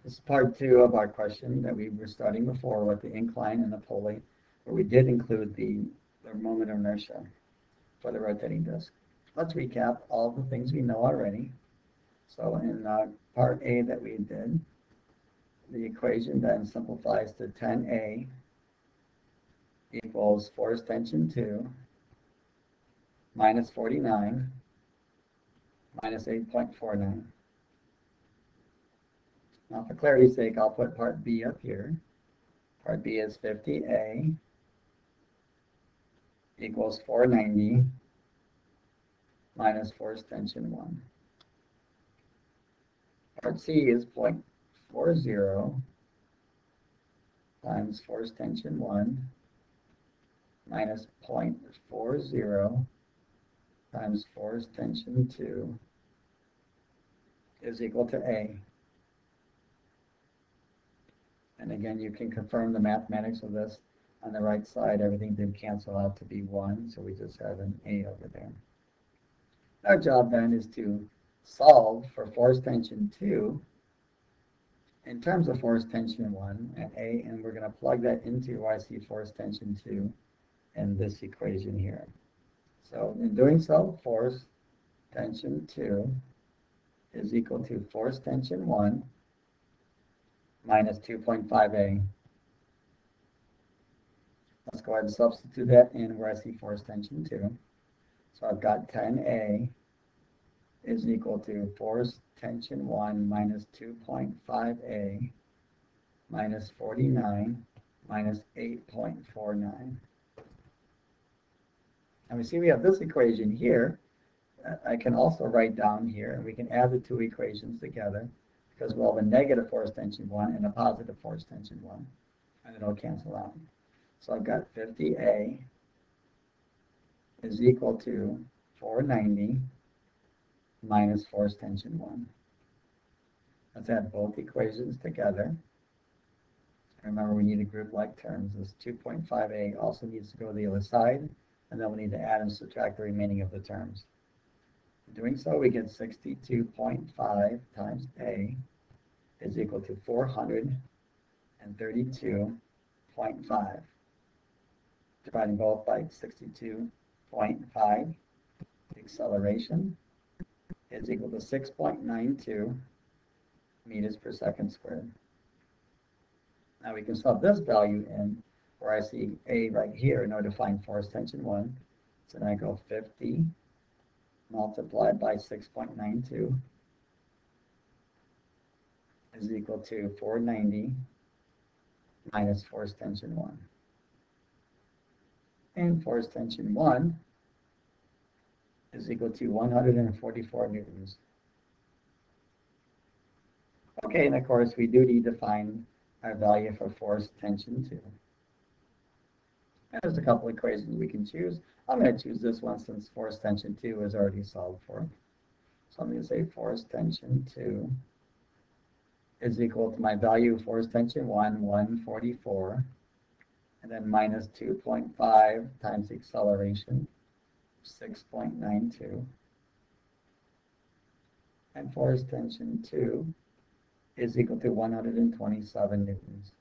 This is part 2 of our question that we were studying before with the incline and the pulley, where we did include the moment of inertia for the rotating disc. Let's recap all the things we know already. So in part A that we did, the equation then simplifies to 10A equals force tension 2 minus 49 minus 8.49. Now for clarity's sake, I'll put part B up here. Part B is 50A equals 490 minus force tension 1. Part C is 0.40 times force tension 1 minus 0.40 times force tension 2 is equal to A. And again, you can confirm the mathematics of this. On the right side, everything did cancel out to be 1, so we just have an A over there. Our job then is to solve for force tension 2 in terms of force tension 1 and A, and we're going to plug that into YC force tension 2 in this equation here. So in doing so, force tension 2 is equal to force tension 1 minus 2.5A. Let's go ahead and substitute that in where I see force tension 2. So I've got 10A is equal to force tension 1 minus 2.5A minus 49 minus 8.49. And we see we have this equation here. I can also write down here, and we can add the two equations together because we'll have a negative force tension 1 and a positive force tension 1, and it'll cancel out. So I've got 50A is equal to 490 minus force tension 1. Let's add both equations together. Remember, we need to group like terms. This 2.5A also needs to go to the other side, and then we need to add and subtract the remaining of the terms. In doing so, we get 62.5 times A is equal to 432.5. Dividing both by 62.5, the acceleration is equal to 6.92 meters per second squared. Now we can sub this value in where I see A right here in order to find force tension 1. So then I go 50 multiplied by 6.92 is equal to 490 minus force tension 1. And force tension 1 is equal to 144 newtons. Okay, and of course we do need to find our value for force tension 2. And there's a couple equations we can choose. I'm going to choose this one since force tension 2 is already solved for. So I'm going to say force tension 2 is equal to my value of force tension 1, 144, and then minus 2.5 times the acceleration, 6.92. And force tension 2 is equal to 127 newtons.